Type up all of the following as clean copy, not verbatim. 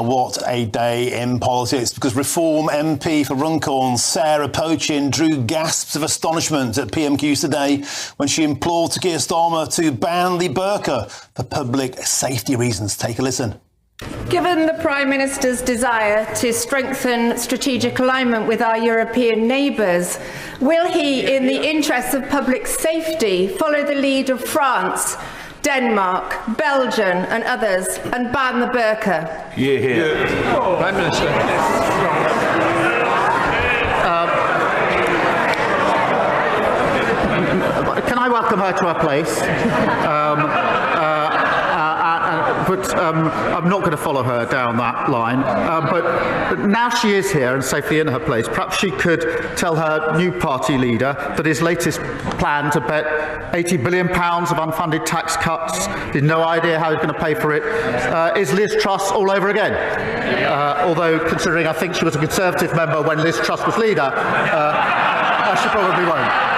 Now, what a day in politics, because Reform MP for Runcorn, Sarah Pochin, drew gasps of astonishment at PMQs today when she implored Keir Starmer to ban the burqa for public safety reasons. Take a listen. Given the Prime Minister's desire to strengthen strategic alignment with our European neighbours, will he, in the interests of public safety, follow the lead of France, Denmark, Belgium and others and ban the burqa? Prime Minister. Can I welcome her to her place? But I'm not going to follow her down that line. But now she is here and safely in her place, perhaps she could tell her new party leader that his latest plan to bet £80 billion of unfunded tax cuts, with no idea how he's going to pay for it, is Liz Truss all over again. Although, considering I think she was a Conservative member when Liz Truss was leader, she probably won't.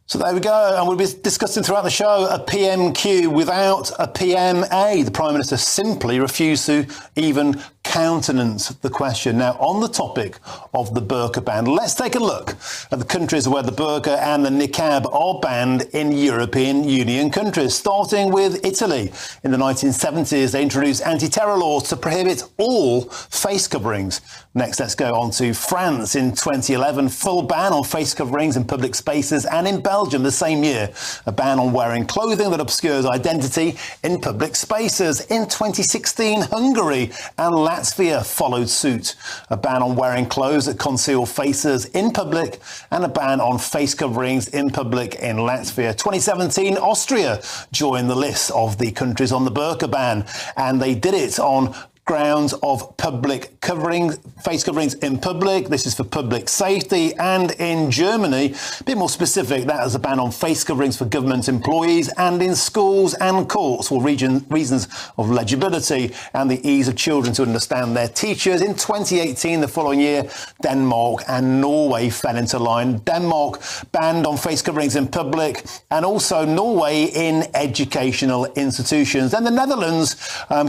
So there we go, and we'll be discussing throughout the show a PMQ without a PMA. The Prime Minister simply refused to even countenance the question. Now, on the topic of the burqa ban, let's take a look at the countries where the burqa and the niqab are banned in European Union countries, starting with Italy. In the 1970s, they introduced anti-terror laws to prohibit all face coverings. Next, let's go on to France. In 2011, full ban on face coverings in public spaces, and in Belgium the same year, a ban on wearing clothing that obscures identity in public spaces. In 2016, Hungary and Latvia followed suit. A ban on wearing clothes that conceal faces in public and a ban on face coverings in public in Latvia. 2017, Austria joined the list of the countries on the burqa ban, and they did it on grounds of public coverings, face coverings in public. This is for public safety. And in Germany, a bit more specific, that is a ban on face coverings for government employees and in schools and courts for reasons of legibility and the ease of children to understand their teachers. In 2018, the following year, Denmark and Norway fell into line. Denmark banned on face coverings in public, and also Norway in educational institutions. Then the Netherlands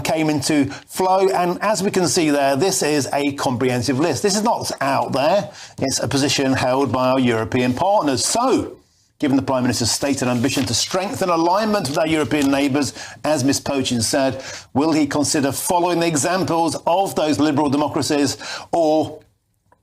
came into flow. And as we can see there, this is a comprehensive list. This is not out there. It's a position held by our European partners. So, given the Prime Minister's stated ambition to strengthen alignment with our European neighbours, as Ms Pochin said, will he consider following the examples of those liberal democracies, or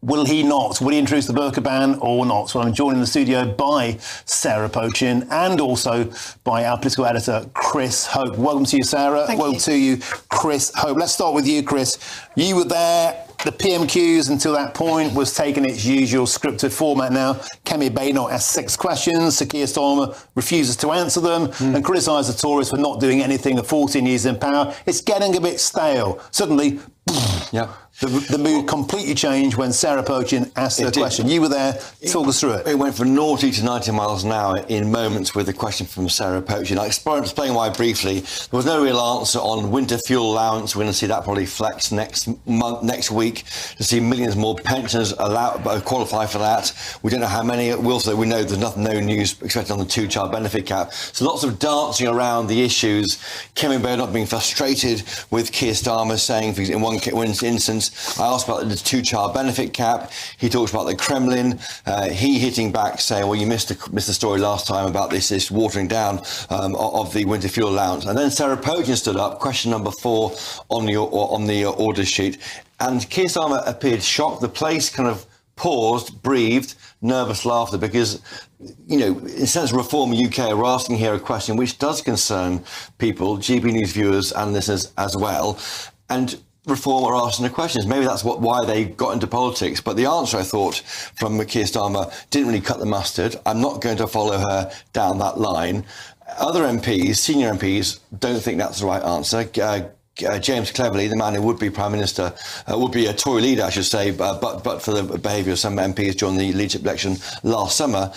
will he not? Will he introduce the burqa ban or not? Well, I'm joined in the studio by Sarah Pochin and also by our political editor, Chris Hope. Welcome to you, Sarah. Welcome to you, Chris Hope. Let's start with you, Chris. You were there. The PMQs until that point was taking its usual scripted format now. Kemi Badenoch asks 6 questions. Sir Keir Starmer refuses to answer them and criticises the Tories for not doing anything for 14 years in power. It's getting a bit stale. Suddenly, the mood completely changed when Sarah Pochin asked her question. You were there. Talk us through it. It went from 0 to 90 miles an hour in moments with a question from Sarah Pochin. I'll explain why briefly. There was no real answer on winter fuel allowance. We're going to see that probably flex next week to see millions more pensioners qualify for that. We don't know how many it will. So we know there's no news expected on the 2-child benefit cap. So lots of dancing around the issues. Kemi Badenoch being frustrated with Keir Starmer saying, in one instance, I asked about the 2-child benefit cap. He talks about the Kremlin. He hitting back, saying, "Well, you missed the story last time about this watering down of the winter fuel allowance." And then Sarah Pochin stood up. Question number 4 on the order sheet, and Keir Starmer appeared shocked. The place kind of paused, breathed, nervous laughter, because, you know, in sense, Reform UK are asking here a question which does concern people, GB News viewers and listeners as well, and Reform are asking the questions. Maybe that's why they got into politics. But the answer, I thought, from Keir Starmer didn't really cut the mustard. I'm not going to follow her down that line. Other MPs, senior MPs, don't think that's the right answer. James Cleverly, the man who would be Prime Minister, would be a Tory leader, I should say, but for the behaviour of some MPs during the leadership election last summer,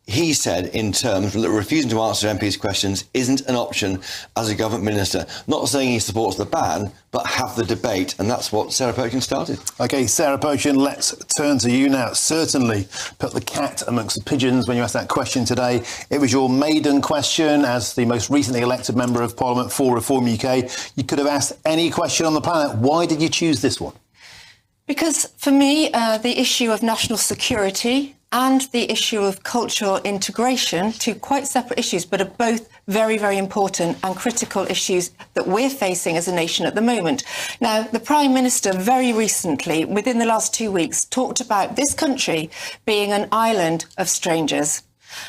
he said in terms that refusing to answer MPs' questions isn't an option as a government minister. Not saying he supports the ban, but have the debate. And that's what Sarah Pochin started. OK, Sarah Pochin, let's turn to you now. Certainly put the cat amongst the pigeons when you asked that question today. It was your maiden question as the most recently elected Member of Parliament for Reform UK. You could have asked any question on the planet. Why did you choose this one? Because for me, the issue of national security and the issue of cultural integration, two quite separate issues, but are both very, very important and critical issues that we're facing as a nation at the moment. Now, the Prime Minister very recently, within the last 2 weeks, talked about this country being an island of strangers.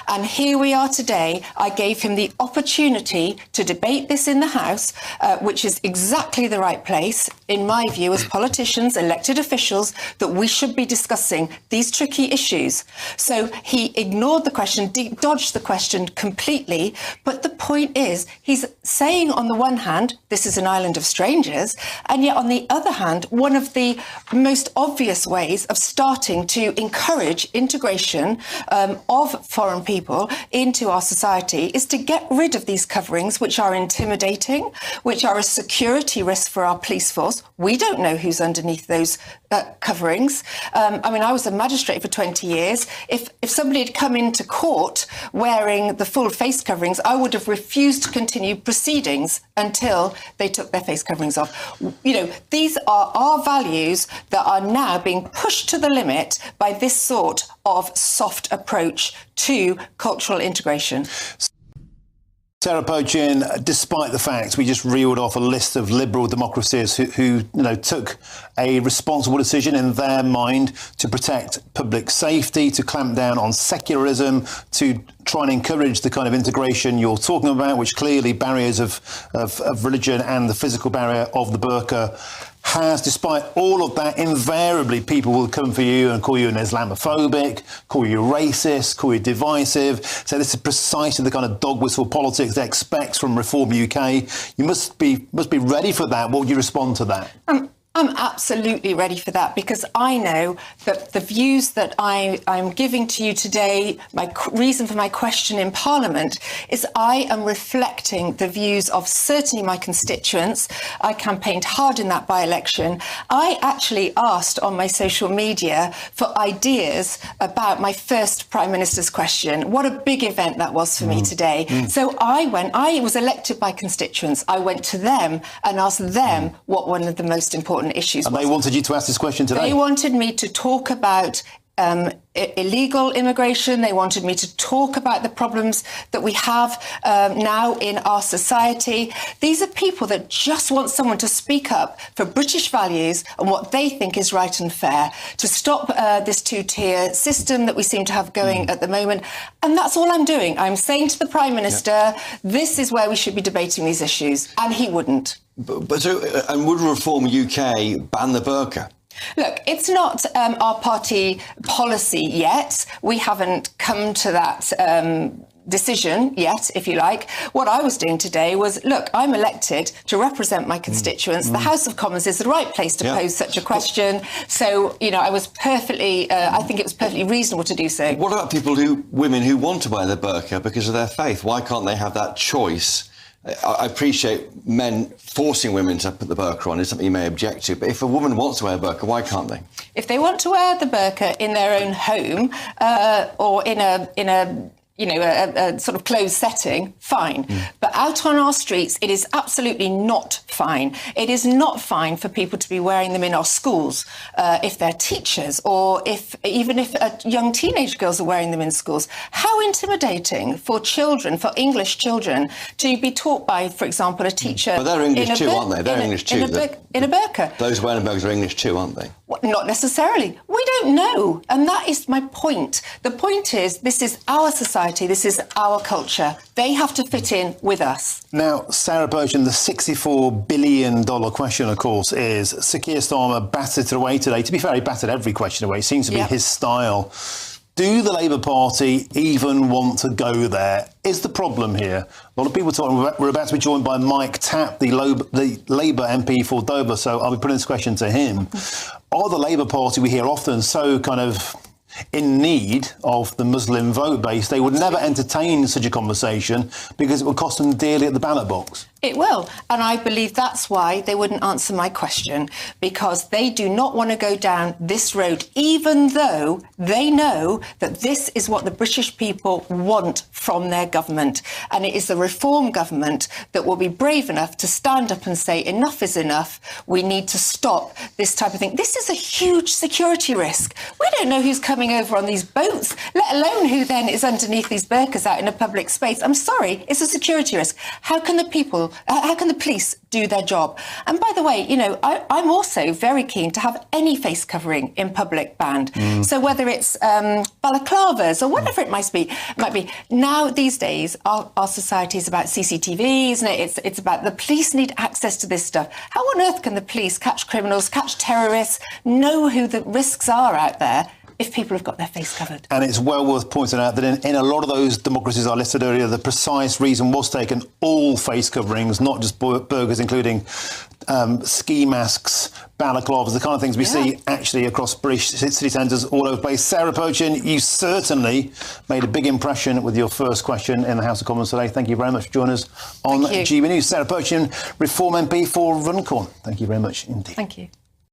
And here we are today. I gave him the opportunity to debate this in the House, which is exactly the right place, in my view, as politicians, elected officials, that we should be discussing these tricky issues. So he ignored the question, dodged the question completely. But the point is, he's saying on the one hand, this is an island of strangers, and yet on the other hand, one of the most obvious ways of starting to encourage integration of foreign people into our society is to get rid of these coverings, which are intimidating, which are a security risk for our police force. We don't know who's underneath those coverings. I mean, I was a magistrate for 20 years. If somebody had come into court wearing the full face coverings, I would have refused to continue proceedings until they took their face coverings off. You know, these are our values that are now being pushed to the limit by this sort of soft approach to cultural integration. Sarah Pochin, despite the fact we just reeled off a list of liberal democracies who took a responsible decision in their mind to protect public safety, to clamp down on secularism, to try and encourage the kind of integration you're talking about, which clearly barriers of religion and the physical barrier of the burqa has, despite all of that, invariably people will come for you and call you an Islamophobic, call you racist, call you divisive. So this is precisely the kind of dog whistle politics they expect from Reform UK. You must be ready for that. What would you respond to that? I'm absolutely ready for that, because I know that the views that I'm giving to you today, my reason for my question in Parliament, is I am reflecting the views of certainly my constituents. I campaigned hard in that by-election. I actually asked on my social media for ideas about my first Prime Minister's question. What a big event that was for me today. So I was elected by constituents. I went to them and asked them what one of the most important issues and they wanted you to ask this question today? They wanted me to talk about illegal immigration. They wanted me to talk about the problems that we have now in our society. These are people that just want someone to speak up for British values and what they think is right and fair, to stop this two-tier system that we seem to have going at the moment. And that's all I'm doing. I'm saying to the Prime Minister, this is where we should be debating these issues. And he wouldn't. And would Reform UK ban the burqa? Look, it's not our party policy yet. We haven't come to that decision yet, if you like. What I was doing today was, look, I'm elected to represent my constituents. The House of Commons is the right place to pose such a question. So, you know, I was perfectly, I think it was perfectly reasonable to do so. What about women who want to wear the burqa because of their faith? Why can't they have that choice? I appreciate men forcing women to put the burqa on is something you may object to, but if a woman wants to wear a burqa, why can't they? If they want to wear the burqa in their own home or in a sort of closed setting, fine. But out on our streets, it is absolutely not fine. It is not fine for people to be wearing them in our schools if they're teachers, or even if young teenage girls are wearing them in schools. How intimidating for children, for English children, to be taught by, for example, a teacher. But they're English too, aren't they? They're English too. In a burqa. Those wearing burqas are English too, aren't they? Not necessarily. We don't know. And that is my point. The point is, this is our society. This is our culture. They have to fit in with us. Now, Sarah Pochin, the $64 billion question, of course, is Sir Keir Starmer battered it away today. To be fair, he battered every question away. It seems to be his style. Do the Labour Party even want to go there? Is the problem here? A lot of people talking. We're about to be joined by Mike Tapp, the Labour MP for Dover, so I'll be putting this question to him. Are the Labour Party, we hear often, so kind of in need of the Muslim vote base, they would never entertain such a conversation because it would cost them dearly at the ballot box. It will. And I believe that's why they wouldn't answer my question, because they do not want to go down this road, even though they know that this is what the British people want from their government. And it is the Reform government that will be brave enough to stand up and say, enough is enough. We need to stop this type of thing. This is a huge security risk. We don't know who's coming over on these boats, let alone who then is underneath these burqas out in a public space. I'm sorry, it's a security risk. How can the police do their job? And by the way, you know, I'm also very keen to have any face covering in public banned. So whether it's balaclavas or whatever it might be. Now, these days, our society is about CCTV, isn't it? It's about the police need access to this stuff. How on earth can the police catch criminals, catch terrorists, know who the risks are out there if people have got their face covered? And it's well worth pointing out that in a lot of those democracies I listed earlier, the precise reason was taken all face coverings, not just burqas, including ski masks, balaclavas, the kind of things we see actually across British city centres all over the place. Sarah Pochin, you certainly made a big impression with your first question in the House of Commons today. Thank you very much for joining us on GB News. Sarah Pochin, Reform MP for Runcorn. Thank you very much indeed. Thank you.